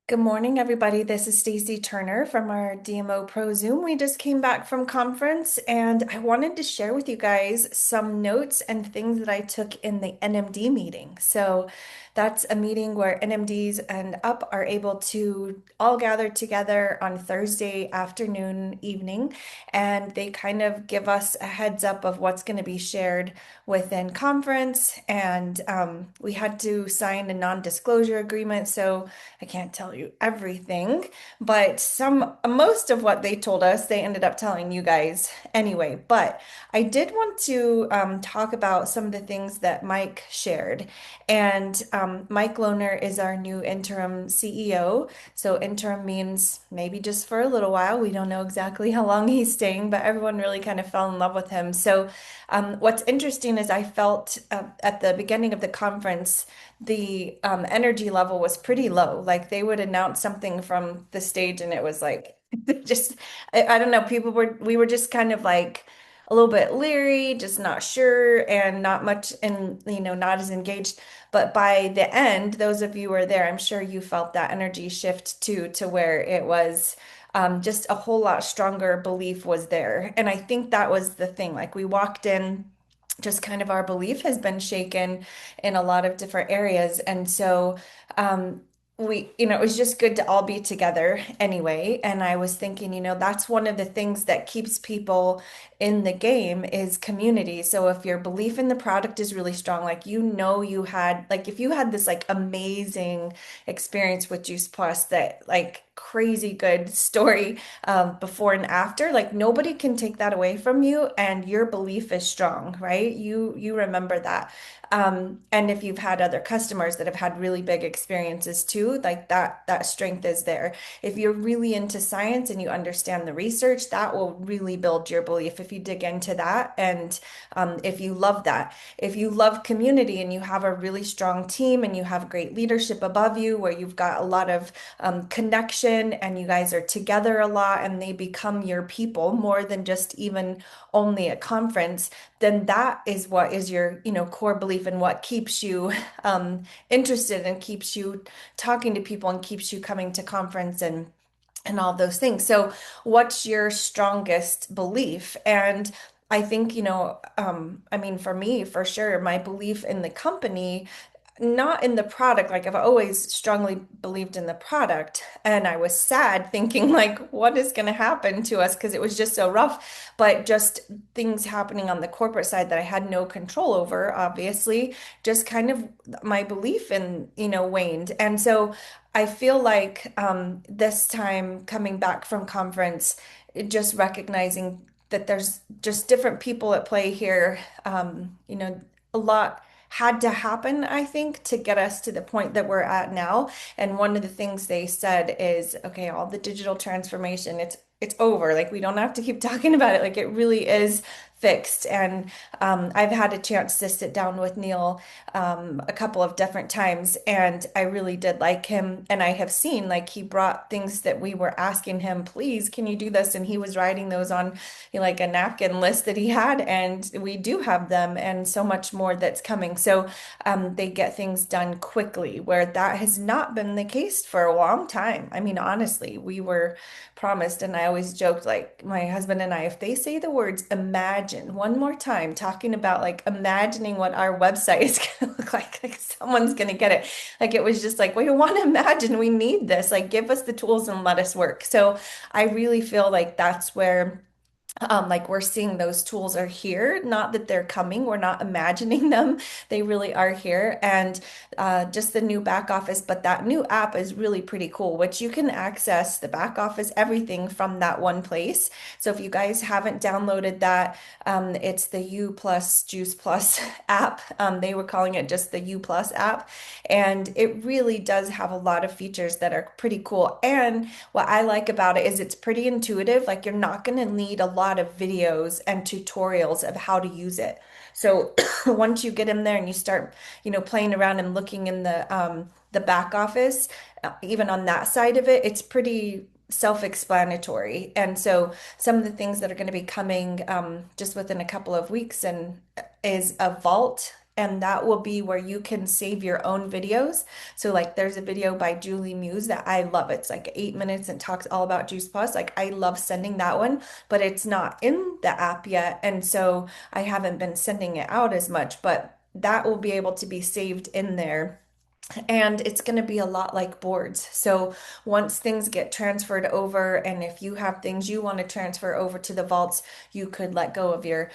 Good morning, everybody. This is Stacy Turner from our DMOpro Zoom. We just came back from conference and I wanted to share with you guys some notes and things that I took in the NMD meeting. So that's a meeting where NMDs and up are able to all gather together on Thursday afternoon, evening, and they kind of give us a heads up of what's going to be shared within conference. And we had to sign a non-disclosure agreement. So I can't tell you everything, but most of what they told us, they ended up telling you guys anyway. But I did want to talk about some of the things that Mike shared. And Mike Lohner is our new interim CEO. So interim means maybe just for a little while. We don't know exactly how long he's staying, but everyone really kind of fell in love with him. So what's interesting is I felt at the beginning of the conference, the energy level was pretty low. Like they would announce something from the stage and it was like just I don't know, we were just kind of like a little bit leery, just not sure and not much and not as engaged. But by the end, those of you who were there, I'm sure you felt that energy shift too, to where it was just a whole lot stronger belief was there. And I think that was the thing. Like we walked in, just kind of our belief has been shaken in a lot of different areas. And so it was just good to all be together anyway. And I was thinking, that's one of the things that keeps people in the game is community. So if your belief in the product is really strong, like you had, like if you had this like amazing experience with Juice Plus, that like crazy good story before and after, like nobody can take that away from you, and your belief is strong, right? You remember that. And if you've had other customers that have had really big experiences too, like that strength is there. If you're really into science and you understand the research, that will really build your belief if you dig into that. And if you love that, if you love community and you have a really strong team and you have great leadership above you where you've got a lot of connection and you guys are together a lot and they become your people more than just even only a conference, then that is what is your, core belief and what keeps you interested and keeps you talking to people and keeps you coming to conference and all those things. So, what's your strongest belief? And I think, I mean, for me, for sure, my belief in the company, not in the product. Like I've always strongly believed in the product, and I was sad thinking like, what is going to happen to us? Because it was just so rough, but just things happening on the corporate side that I had no control over, obviously, just kind of my belief in, waned. And so I feel like this time coming back from conference, just recognizing that there's just different people at play here. A lot had to happen, I think, to get us to the point that we're at now. And one of the things they said is, okay, all the digital transformation, it's over. Like we don't have to keep talking about it. Like it really is fixed. And I've had a chance to sit down with Neil a couple of different times, and I really did like him. And I have seen like he brought things that we were asking him, please, can you do this? And he was writing those on like a napkin list that he had, and we do have them, and so much more that's coming. So they get things done quickly, where that has not been the case for a long time. I mean, honestly, we were promised, and I always joked, like my husband and I, if they say the words imagine one more time, talking about like imagining what our website is going to look like someone's going to get it. Like it was just like, we want to imagine, we need this, like give us the tools and let us work. So I really feel like that's where like we're seeing those tools are here, not that they're coming, we're not imagining them, they really are here. And just the new back office, but that new app is really pretty cool, which you can access the back office, everything from that one place. So if you guys haven't downloaded that, it's the U plus Juice Plus app. They were calling it just the U Plus app, and it really does have a lot of features that are pretty cool. And what I like about it is it's pretty intuitive. Like you're not going to need a lot of videos and tutorials of how to use it. So once you get in there and you start, playing around and looking in the back office, even on that side of it, it's pretty self-explanatory. And so some of the things that are going to be coming just within a couple of weeks and is a vault And that will be where you can save your own videos. So like there's a video by Julie Muse that I love. It's like 8 minutes and talks all about Juice Plus. Like I love sending that one, but it's not in the app yet. And so I haven't been sending it out as much, but that will be able to be saved in there, and it's going to be a lot like boards. So once things get transferred over, and if you have things you want to transfer over to the vaults, you could let go of your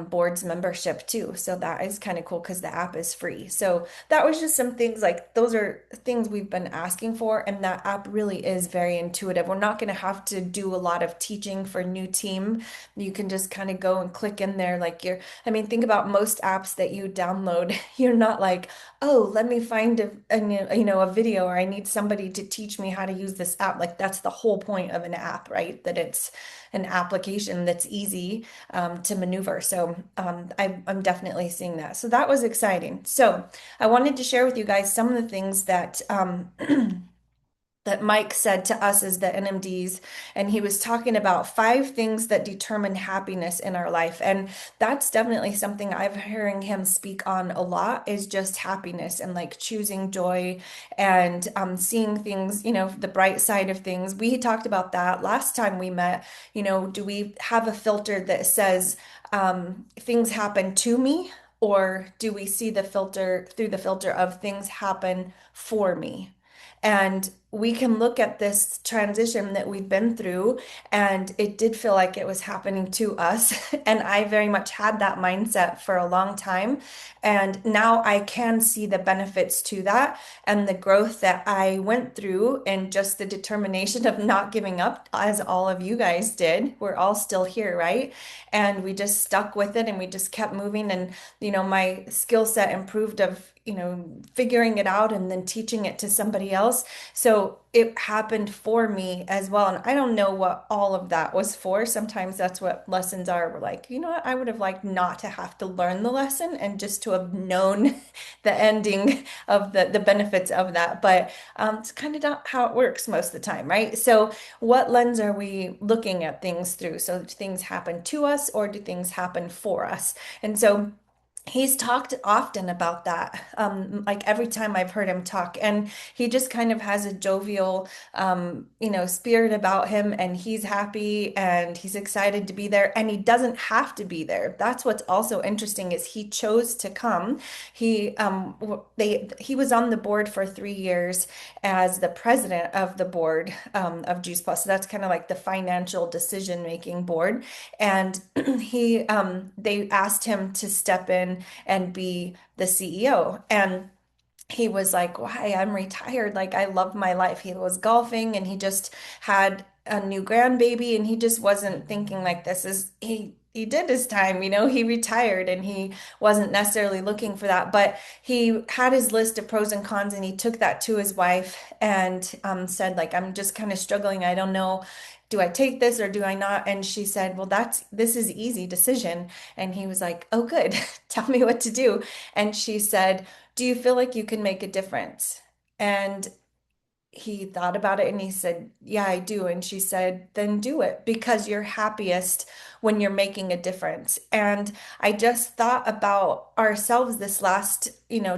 boards membership too. So that is kind of cool because the app is free. So that was just some things, like those are things we've been asking for, and that app really is very intuitive. We're not going to have to do a lot of teaching for new team. You can just kind of go and click in there like I mean, think about most apps that you download. You're not like, oh, let me find a video, or I need somebody to teach me how to use this app. Like that's the whole point of an app, right? That it's an application that's easy to maneuver. So I'm definitely seeing that. So that was exciting. So I wanted to share with you guys some of the things that that Mike said to us as the NMDs, and he was talking about 5 things that determine happiness in our life. And that's definitely something I've hearing him speak on a lot, is just happiness and like choosing joy and seeing things, the bright side of things. We talked about that last time we met. Do we have a filter that says things happen to me, or do we see the filter through the filter of things happen for me? And we can look at this transition that we've been through, and it did feel like it was happening to us. And I very much had that mindset for a long time. And now I can see the benefits to that and the growth that I went through, and just the determination of not giving up, as all of you guys did. We're all still here, right? And we just stuck with it and we just kept moving. And, my skill set improved of, figuring it out and then teaching it to somebody else. So it happened for me as well. And I don't know what all of that was for. Sometimes that's what lessons are. We're like, you know what? I would have liked not to have to learn the lesson and just to have known the ending of the benefits of that. But it's kind of not how it works most of the time, right? So what lens are we looking at things through? So do things happen to us, or do things happen for us? And so he's talked often about that, like every time I've heard him talk, and he just kind of has a jovial, spirit about him, and he's happy and he's excited to be there, and he doesn't have to be there. That's what's also interesting, is he chose to come. He was on the board for 3 years as the president of the board of Juice Plus. So that's kind of like the financial decision-making board, and they asked him to step in and be the CEO. And he was like, why? I'm retired. Like, I love my life. He was golfing and he just had a new grandbaby, and he just wasn't thinking like he did his time, he retired and he wasn't necessarily looking for that, but he had his list of pros and cons, and he took that to his wife and said like, I'm just kind of struggling. I don't know. Do I take this or do I not? And she said, well, this is easy decision. And he was like, oh, good. Tell me what to do. And she said, do you feel like you can make a difference? And he thought about it and he said, yeah, I do. And she said, then do it, because you're happiest when you're making a difference. And I just thought about ourselves this last,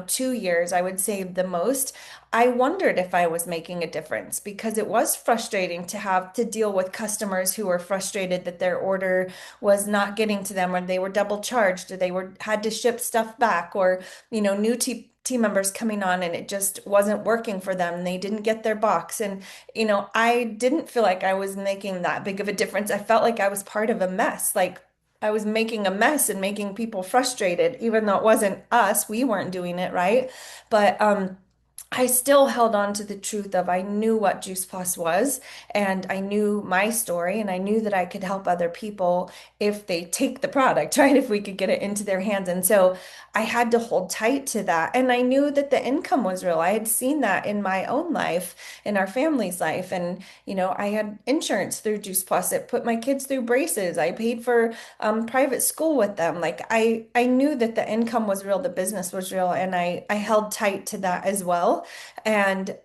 2 years, I would say the most. I wondered if I was making a difference, because it was frustrating to have to deal with customers who were frustrated that their order was not getting to them, or they were double charged, or they had to ship stuff back, or, new team members coming on and it just wasn't working for them. They didn't get their box. And, I didn't feel like I was making that big of a difference. I felt like I was part of a mess. Like I was making a mess and making people frustrated, even though it wasn't us. We weren't doing it, right? But, I still held on to the truth of, I knew what Juice Plus was, and I knew my story, and I knew that I could help other people if they take the product, right? If we could get it into their hands. And so I had to hold tight to that. And I knew that the income was real. I had seen that in my own life, in our family's life. And, I had insurance through Juice Plus. It put my kids through braces. I paid for private school with them. Like I knew that the income was real, the business was real, and I held tight to that as well. well. And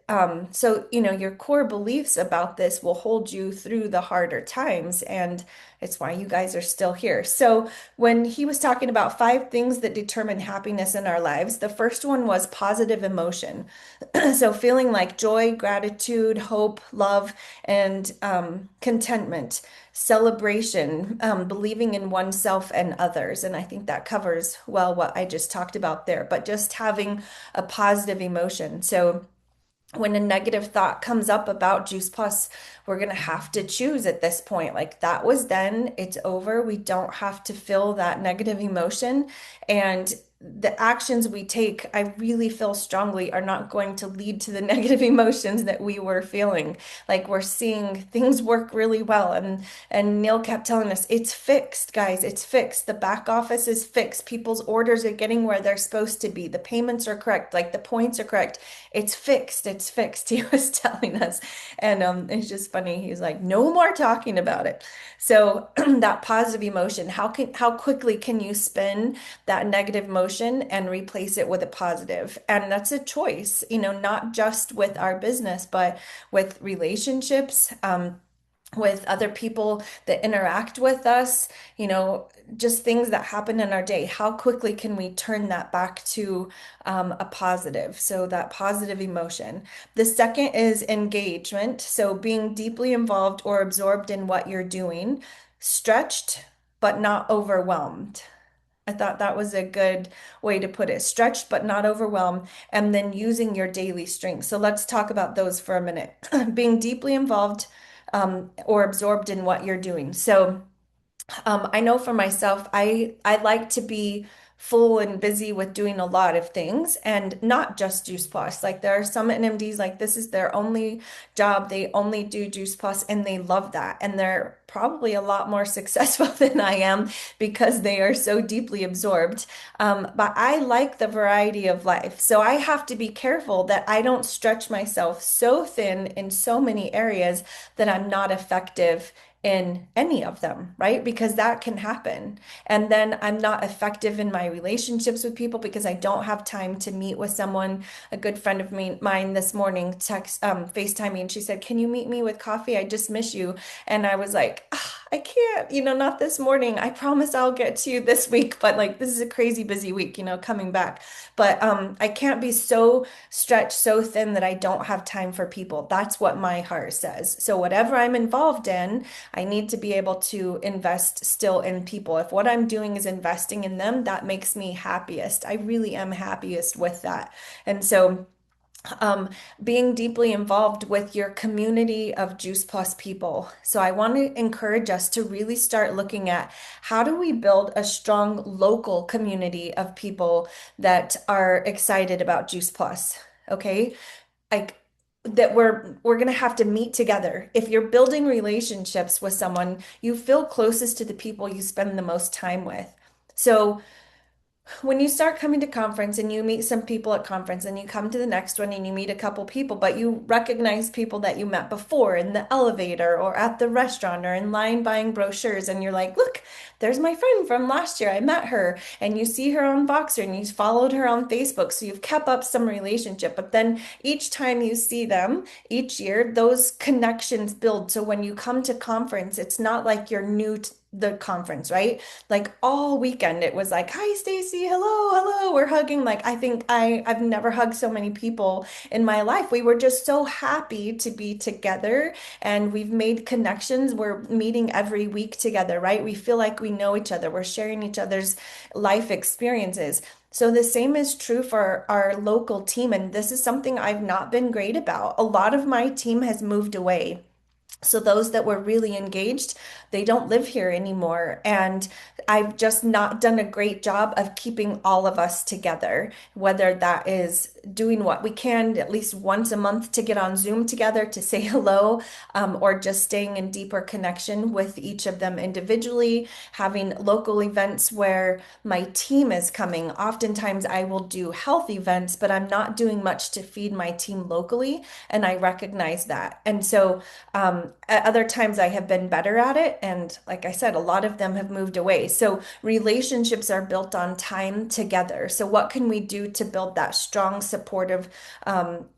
so, your core beliefs about this will hold you through the harder times. And it's why you guys are still here. So, when he was talking about 5 things that determine happiness in our lives, the first one was positive emotion. So, feeling like joy, gratitude, hope, love, and contentment, celebration, believing in oneself and others. And I think that covers well what I just talked about there, but just having a positive emotion. So, when a negative thought comes up about Juice Plus, we're going to have to choose at this point. Like that was then, it's over. We don't have to feel that negative emotion. And the actions we take, I really feel strongly, are not going to lead to the negative emotions that we were feeling. Like we're seeing things work really well. And Neil kept telling us, it's fixed, guys. It's fixed. The back office is fixed. People's orders are getting where they're supposed to be. The payments are correct. Like the points are correct. It's fixed. It's fixed. He was telling us. And it's just funny. He's like, no more talking about it. So that positive emotion, how quickly can you spin that negative emotion and replace it with a positive? And that's a choice, not just with our business, but with relationships, with other people that interact with us, just things that happen in our day. How quickly can we turn that back to a positive? So, that positive emotion. The second is engagement. So, being deeply involved or absorbed in what you're doing, stretched, but not overwhelmed. I thought that was a good way to put it. Stretched but not overwhelmed, and then using your daily strengths. So let's talk about those for a minute. Being deeply involved or absorbed in what you're doing. So I know for myself, I like to be full and busy with doing a lot of things and not just Juice Plus. Like there are some NMDs like this is their only job. They only do Juice Plus and they love that. And they're probably a lot more successful than I am because they are so deeply absorbed. But I like the variety of life. So I have to be careful that I don't stretch myself so thin in so many areas that I'm not effective in any of them, right? Because that can happen. And then I'm not effective in my relationships with people because I don't have time to meet with someone. A good friend of mine this morning FaceTime me and she said, "Can you meet me with coffee? I just miss you." And I was like, "Ah, I can't, not this morning. I promise I'll get to you this week." But like this is a crazy busy week, coming back. But I can't be so stretched so thin that I don't have time for people. That's what my heart says. So whatever I'm involved in, I need to be able to invest still in people. If what I'm doing is investing in them, that makes me happiest. I really am happiest with that. And so, um, being deeply involved with your community of Juice Plus people. So I want to encourage us to really start looking at how do we build a strong local community of people that are excited about Juice Plus. Okay. Like that we're going to have to meet together. If you're building relationships with someone, you feel closest to the people you spend the most time with. So when you start coming to conference and you meet some people at conference and you come to the next one and you meet a couple people, but you recognize people that you met before in the elevator or at the restaurant or in line buying brochures, and you're like, look, there's my friend from last year. I met her. And you see her on Voxer and you followed her on Facebook. So you've kept up some relationship. But then each time you see them, each year, those connections build. So when you come to conference, it's not like you're new to the conference, right? Like all weekend, it was like, "Hi, Stacy. Hello, hello." We're hugging. Like I think I've never hugged so many people in my life. We were just so happy to be together, and we've made connections. We're meeting every week together, right? We feel like we know each other. We're sharing each other's life experiences. So the same is true for our local team, and this is something I've not been great about. A lot of my team has moved away. So those that were really engaged, they don't live here anymore. And I've just not done a great job of keeping all of us together, whether that is doing what we can at least once a month to get on Zoom together to say hello, or just staying in deeper connection with each of them individually, having local events where my team is coming. Oftentimes I will do health events, but I'm not doing much to feed my team locally. And I recognize that. And so, at other times I have been better at it. And like I said, a lot of them have moved away. So relationships are built on time together. So what can we do to build that strong, supportive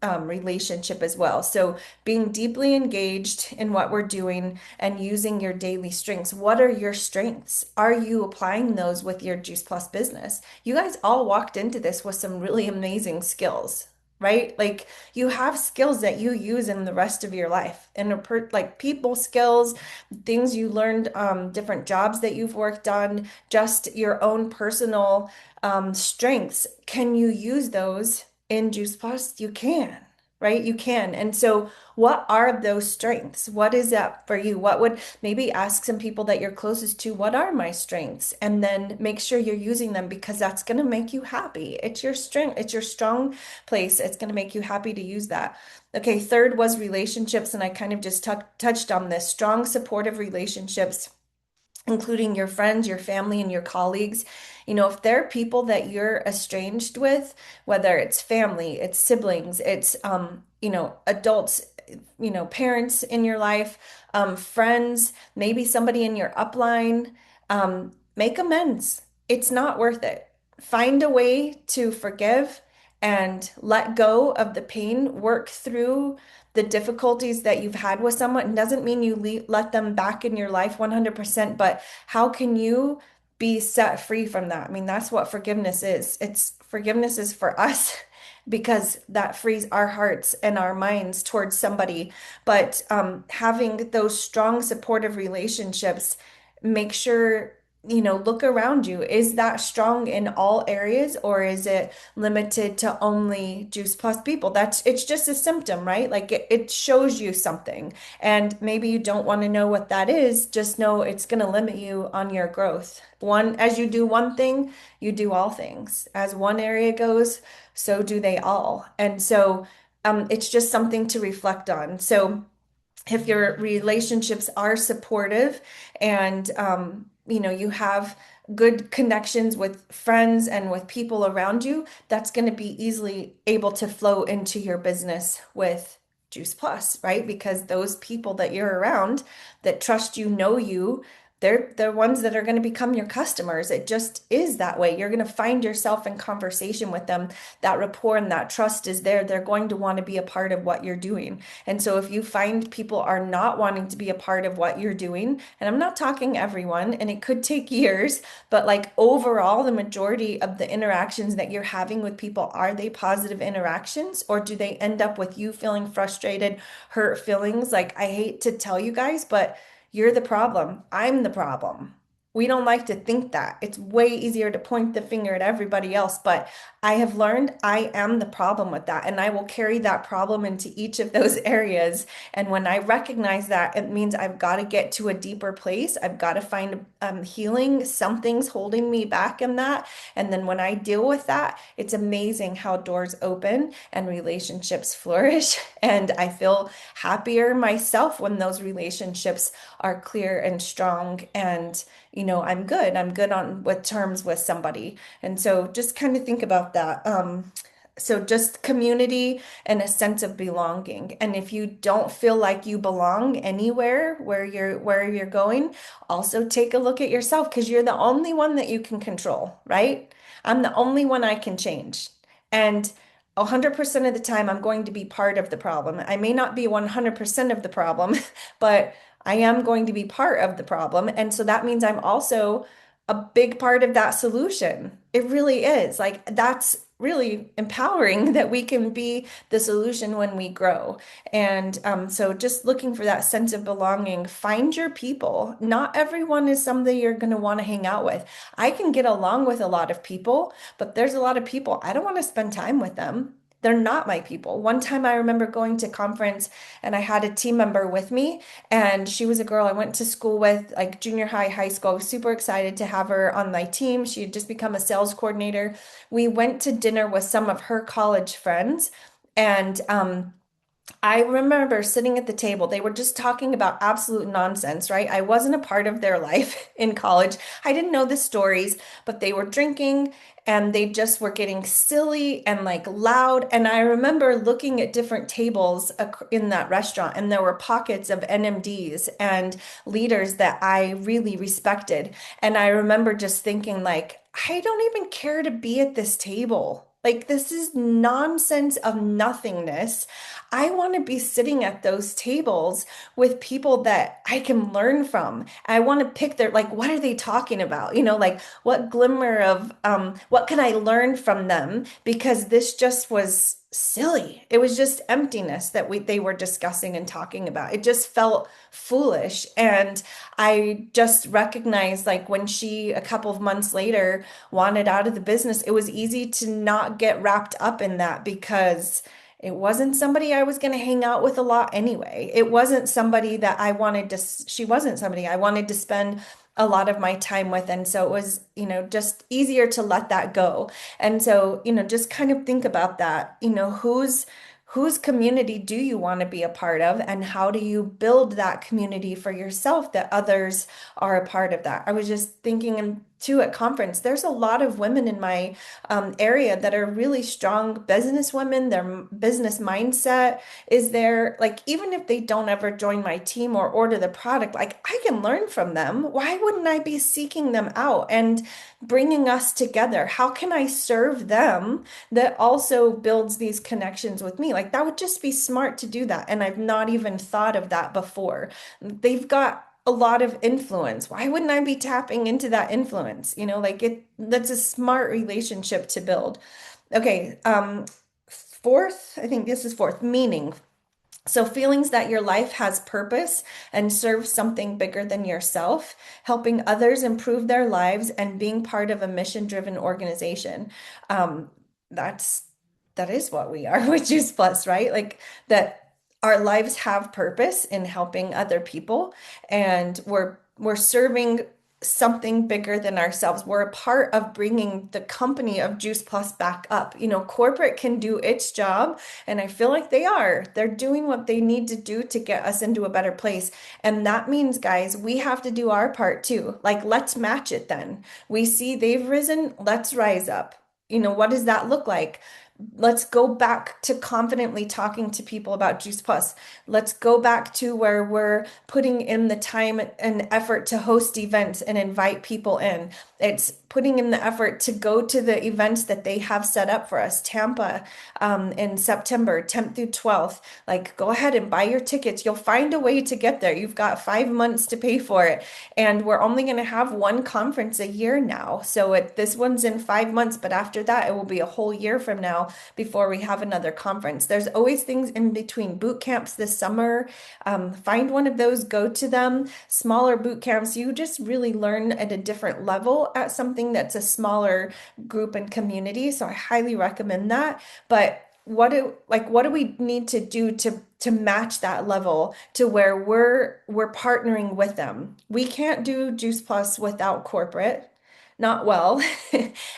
relationship as well. So being deeply engaged in what we're doing and using your daily strengths. What are your strengths? Are you applying those with your Juice Plus business? You guys all walked into this with some really amazing skills, right? Like you have skills that you use in the rest of your life and like people skills, things you learned, different jobs that you've worked on, just your own personal strengths. Can you use those in Juice Plus? You can, right? You can. And so, what are those strengths? What is that for you? What would maybe ask some people that you're closest to, what are my strengths? And then make sure you're using them because that's going to make you happy. It's your strength, it's your strong place. It's going to make you happy to use that. Okay, third was relationships. And I kind of just touched on this strong, supportive relationships, including your friends, your family, and your colleagues. You know, if there are people that you're estranged with, whether it's family, it's siblings, it's adults, parents in your life, friends, maybe somebody in your upline, make amends. It's not worth it. Find a way to forgive and let go of the pain, work through the difficulties that you've had with someone. It doesn't mean you let them back in your life 100%, but how can you be set free from that? I mean, that's what forgiveness is. It's forgiveness is for us because that frees our hearts and our minds towards somebody. But having those strong, supportive relationships, make sure look around you. Is that strong in all areas or is it limited to only Juice Plus people? It's just a symptom, right? Like it shows you something. And maybe you don't want to know what that is. Just know it's going to limit you on your growth. As you do one thing, you do all things. As one area goes, so do they all. And so it's just something to reflect on. So if your relationships are supportive and you have good connections with friends and with people around you, that's going to be easily able to flow into your business with Juice Plus, right? Because those people that you're around that trust you, know you, they're ones that are going to become your customers. It just is that way. You're going to find yourself in conversation with them. That rapport and that trust is there. They're going to want to be a part of what you're doing. And so if you find people are not wanting to be a part of what you're doing, and I'm not talking everyone, and it could take years, but like overall, the majority of the interactions that you're having with people, are they positive interactions or do they end up with you feeling frustrated, hurt feelings? Like I hate to tell you guys, but you're the problem. I'm the problem. We don't like to think that. It's way easier to point the finger at everybody else, but I have learned I am the problem with that, and I will carry that problem into each of those areas. And when I recognize that, it means I've got to get to a deeper place. I've got to find healing. Something's holding me back in that. And then when I deal with that, it's amazing how doors open and relationships flourish. And I feel happier myself when those relationships are clear and strong and I'm good. I'm good on with terms with somebody. And so just kind of think about that. So just community and a sense of belonging. And if you don't feel like you belong anywhere where you're going, also take a look at yourself because you're the only one that you can control, right? I'm the only one I can change. And 100% of the time, I'm going to be part of the problem. I may not be 100% of the problem, but I am going to be part of the problem. And so that means I'm also a big part of that solution. It really is. Like that's really empowering that we can be the solution when we grow. And so just looking for that sense of belonging, find your people. Not everyone is somebody you're going to want to hang out with. I can get along with a lot of people, but there's a lot of people I don't want to spend time with them. They're not my people. One time I remember going to conference and I had a team member with me and she was a girl I went to school with, like junior high, high school. I was super excited to have her on my team. She had just become a sales coordinator. We went to dinner with some of her college friends and I remember sitting at the table. They were just talking about absolute nonsense, right? I wasn't a part of their life in college. I didn't know the stories, but they were drinking and they just were getting silly and like loud. And I remember looking at different tables in that restaurant, and there were pockets of NMDs and leaders that I really respected. And I remember just thinking, like, I don't even care to be at this table. Like, this is nonsense of nothingness. I want to be sitting at those tables with people that I can learn from. I want to pick their, like, what are they talking about? Like, what glimmer of, what can I learn from them? Because this just was silly. It was just emptiness that they were discussing and talking about. It just felt foolish. And I just recognized, like, when she, a couple of months later, wanted out of the business, it was easy to not get wrapped up in that because it wasn't somebody I was going to hang out with a lot anyway. It wasn't somebody that I wanted to, she wasn't somebody I wanted to spend a lot of my time with. And so it was, just easier to let that go. And so, just kind of think about that, whose community do you want to be a part of, and how do you build that community for yourself that others are a part of that? I was just thinking, and too, at conference, there's a lot of women in my area that are really strong business women. Their business mindset is there. Like, even if they don't ever join my team or order the product, like, I can learn from them. Why wouldn't I be seeking them out and bringing us together? How can I serve them that also builds these connections with me? Like, that would just be smart to do that. And I've not even thought of that before. They've got a lot of influence. Why wouldn't I be tapping into that influence? Like, that's a smart relationship to build. Okay, fourth, I think this is fourth, meaning. So, feelings that your life has purpose and serves something bigger than yourself, helping others improve their lives, and being part of a mission-driven organization. Um, that's that is what we are with Juice Plus, right? Like, that our lives have purpose in helping other people, and we're serving something bigger than ourselves. We're a part of bringing the company of Juice Plus back up. Corporate can do its job, and I feel like they are. They're doing what they need to do to get us into a better place. And that means, guys, we have to do our part too. Like, let's match it then. We see they've risen, let's rise up. What does that look like? Let's go back to confidently talking to people about Juice Plus. Let's go back to where we're putting in the time and effort to host events and invite people in. It's putting in the effort to go to the events that they have set up for us. Tampa, in September 10th through 12th. Like, go ahead and buy your tickets. You'll find a way to get there. You've got 5 months to pay for it. And we're only going to have one conference a year now. So this one's in 5 months, but after that, it will be a whole year from now before we have another conference. There's always things in between. Boot camps this summer. Find one of those, go to them. Smaller boot camps, you just really learn at a different level at something that's a smaller group and community. So I highly recommend that. But what do we need to do to match that level to where we're partnering with them? We can't do Juice Plus without corporate, not well.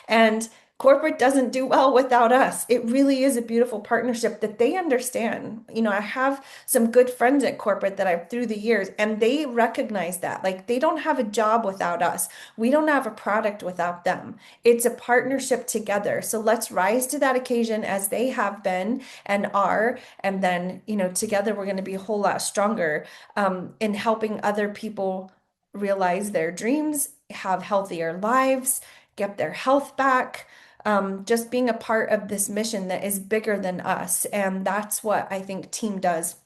And corporate doesn't do well without us. It really is a beautiful partnership that they understand. I have some good friends at corporate that I've through the years, and they recognize that. Like, they don't have a job without us. We don't have a product without them. It's a partnership together. So let's rise to that occasion as they have been and are. And then, together we're going to be a whole lot stronger in helping other people realize their dreams, have healthier lives, get their health back, just being a part of this mission that is bigger than us. And that's what I think team does.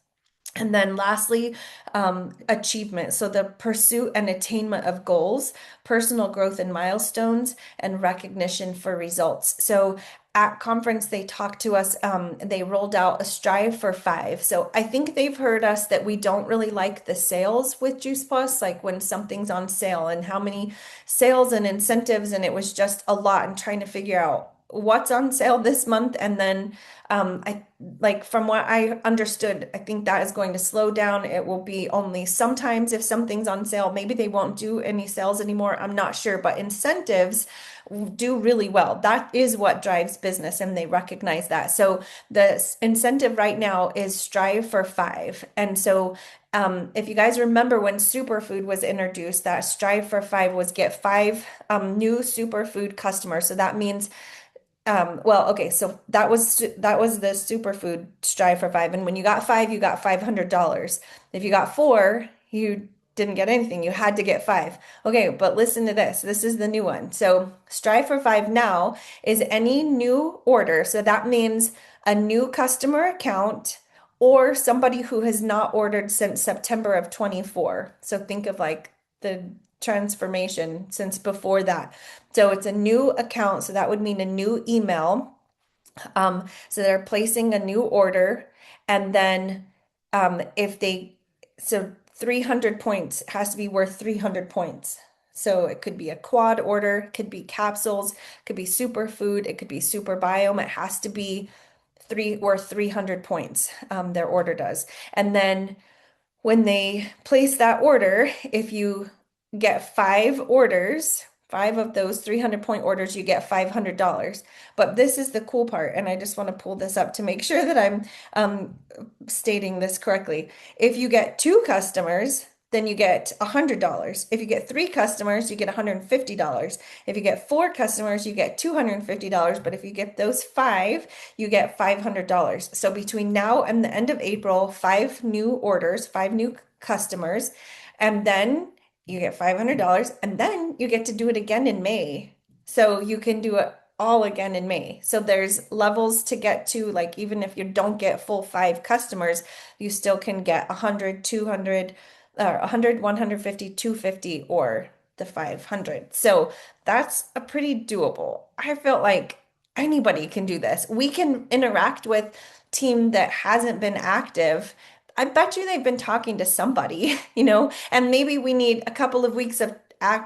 And then lastly, achievement. So the pursuit and attainment of goals, personal growth and milestones, and recognition for results. So at conference, they talked to us, they rolled out a strive for five. So I think they've heard us that we don't really like the sales with Juice Plus, like when something's on sale and how many sales and incentives, and it was just a lot and trying to figure out what's on sale this month. And then I like from what I understood, I think that is going to slow down. It will be only sometimes if something's on sale. Maybe they won't do any sales anymore. I'm not sure, but incentives do really well. That is what drives business, and they recognize that. So the incentive right now is strive for five. And so if you guys remember when superfood was introduced, that strive for five was get five new superfood customers. So that means well, okay, so that was the superfood strive for five, and when you got five, you got $500. If you got four, you didn't get anything. You had to get five. Okay, but listen to this. This is the new one. So Strive for Five now is any new order. So that means a new customer account or somebody who has not ordered since September of 24. So think of like the transformation since before that. So it's a new account. So that would mean a new email. So they're placing a new order, and then if they, so 300 points has to be worth 300 points. So it could be a quad order, it could be capsules, it could be superfood, it could be super biome. It has to be worth 300 points, their order does. And then when they place that order, if you get five orders, five of those 300 point orders, you get $500. But this is the cool part, and I just want to pull this up to make sure that I'm um, stating this correctly. If you get two customers, then you get $100. If you get three customers, you get $150. If you get four customers, you get $250. But if you get those five, you get $500. So between now and the end of April, five new orders, five new customers, and then you get $500, and then you get to do it again in May. So you can do it all again in May. So there's levels to get to, like even if you don't get full five customers, you still can get 100, 200, 100, 150, 250, or the 500. So that's a pretty doable. I felt like anybody can do this. We can interact with team that hasn't been active. I bet you they've been talking to somebody, and maybe we need a couple of weeks of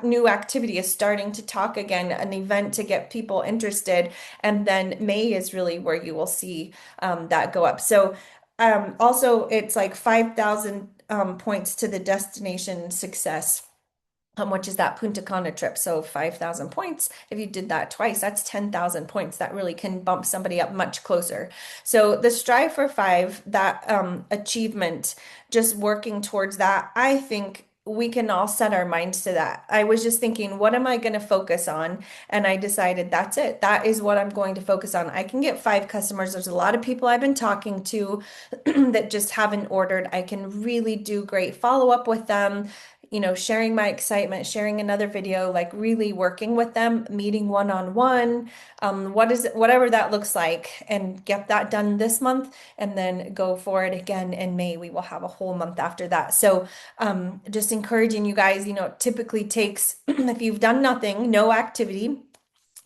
new activity is starting to talk again, an event to get people interested. And then May is really where you will see that go up. So also it's like 5,000 points to the destination success, which is that Punta Cana trip. So 5,000 points. If you did that twice, that's 10,000 points. That really can bump somebody up much closer. So the Strive for Five, that achievement, just working towards that, I think we can all set our minds to that. I was just thinking, what am I going to focus on? And I decided that's it. That is what I'm going to focus on. I can get five customers. There's a lot of people I've been talking to that just haven't ordered. I can really do great follow up with them, sharing my excitement, sharing another video, like really working with them, meeting one-on-one, whatever that looks like, and get that done this month, and then go for it again in May. We will have a whole month after that. So just encouraging you guys, it typically takes, if you've done nothing, no activity,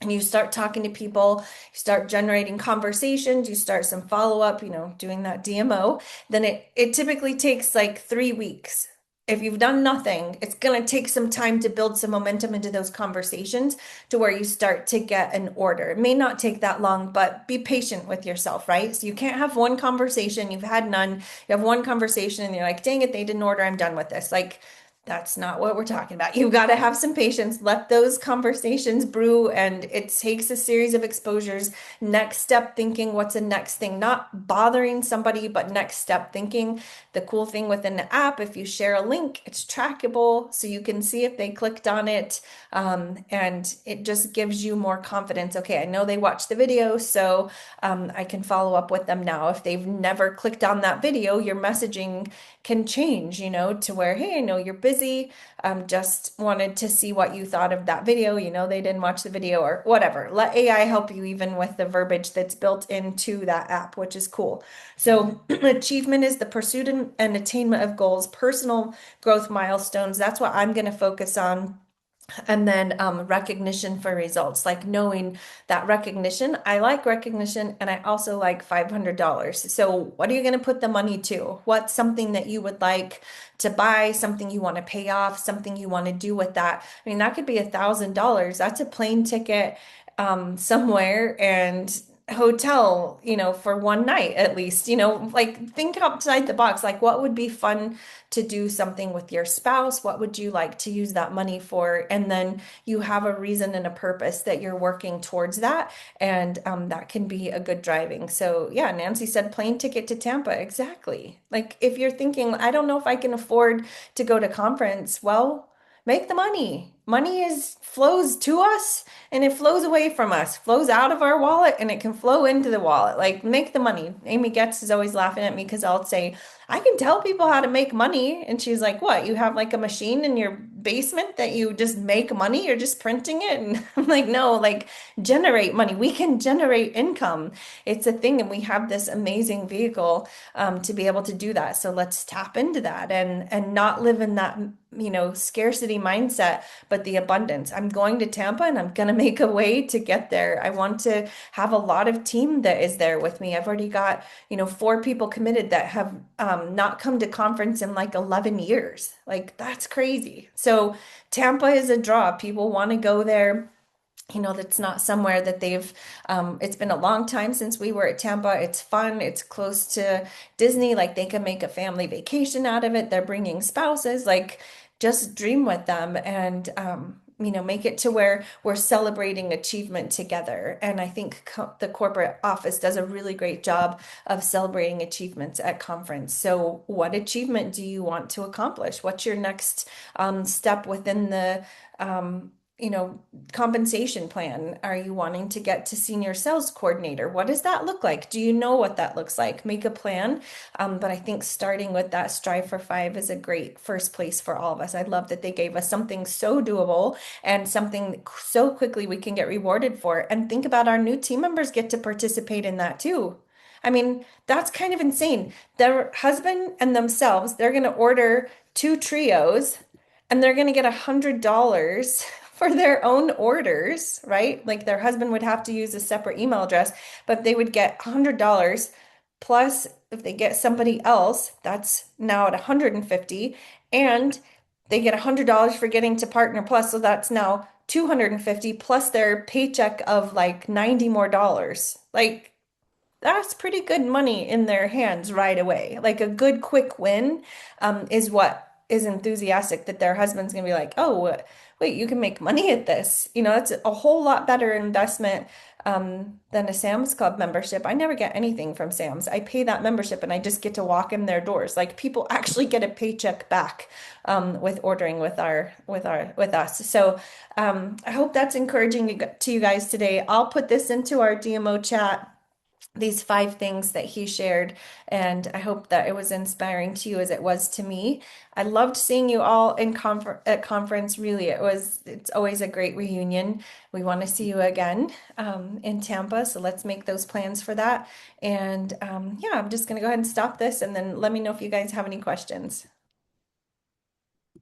and you start talking to people, you start generating conversations, you start some follow-up, doing that DMO, then it typically takes like 3 weeks. If you've done nothing, it's going to take some time to build some momentum into those conversations to where you start to get an order. It may not take that long, but be patient with yourself, right? So you can't have one conversation, you've had none, you have one conversation and you're like, dang it, they didn't order, I'm done with this. Like, that's not what we're talking about. You've got to have some patience. Let those conversations brew, and it takes a series of exposures. Next step thinking, what's the next thing? Not bothering somebody, but next step thinking. The cool thing within the app, if you share a link, it's trackable, so you can see if they clicked on it, and it just gives you more confidence. Okay, I know they watched the video, so I can follow up with them now. If they've never clicked on that video, your messaging can change, to where, hey, I know you're busy. Just wanted to see what you thought of that video. They didn't watch the video or whatever. Let AI help you even with the verbiage that's built into that app, which is cool. So achievement is the pursuit and attainment of goals, personal growth milestones. That's what I'm going to focus on. And then recognition for results, like knowing that recognition. I like recognition, and I also like $500. So what are you going to put the money to? What's something that you would like to buy, something you want to pay off, something you want to do with that? I mean, that could be $1,000. That's a plane ticket somewhere, and hotel, for one night at least, like think outside the box. Like, what would be fun to do something with your spouse? What would you like to use that money for? And then you have a reason and a purpose that you're working towards that. And that can be a good driving. So yeah, Nancy said plane ticket to Tampa. Exactly. Like if you're thinking, I don't know if I can afford to go to conference. Well, make the money. Money is flows to us and it flows away from us, flows out of our wallet and it can flow into the wallet. Like make the money. Amy Getz is always laughing at me because I'll say, I can tell people how to make money. And she's like, what? You have like a machine in your basement that you just make money? You're just printing it? And I'm like, no, like generate money. We can generate income. It's a thing. And we have this amazing vehicle to be able to do that. So let's tap into that and not live in that, scarcity mindset, but the abundance. I'm going to Tampa and I'm going to make a way to get there. I want to have a lot of team that is there with me. I've already got, 4 people committed that have not come to conference in like 11 years. Like that's crazy. So Tampa is a draw. People want to go there. That's not somewhere that it's been a long time since we were at Tampa. It's fun. It's close to Disney. Like they can make a family vacation out of it. They're bringing spouses. Like just dream with them and, make it to where we're celebrating achievement together. And I think the corporate office does a really great job of celebrating achievements at conference. So what achievement do you want to accomplish? What's your next step within the, you know, compensation plan? Are you wanting to get to senior sales coordinator? What does that look like? Do you know what that looks like? Make a plan. But I think starting with that Strive for Five is a great first place for all of us. I love that they gave us something so doable and something so quickly we can get rewarded for. And think about our new team members get to participate in that too. I mean, that's kind of insane. Their husband and themselves, they're going to order 2 trios and they're going to get $100 for their own orders, right? Like their husband would have to use a separate email address, but they would get $100 plus if they get somebody else, that's now at 150, and they get $100 for getting to Partner Plus, so that's now 250 plus their paycheck of like 90 more dollars. Like that's pretty good money in their hands right away. Like a good quick win is what is enthusiastic that their husband's gonna be like, oh, wait, you can make money at this. It's a whole lot better investment than a Sam's Club membership. I never get anything from Sam's. I pay that membership and I just get to walk in their doors. Like people actually get a paycheck back with ordering with us. So I hope that's encouraging to you guys today. I'll put this into our DMO chat, these 5 things that he shared. And I hope that it was inspiring to you as it was to me. I loved seeing you all at conference. Really, it's always a great reunion. We want to see you again in Tampa. So let's make those plans for that. And yeah, I'm just going to go ahead and stop this and then let me know if you guys have any questions.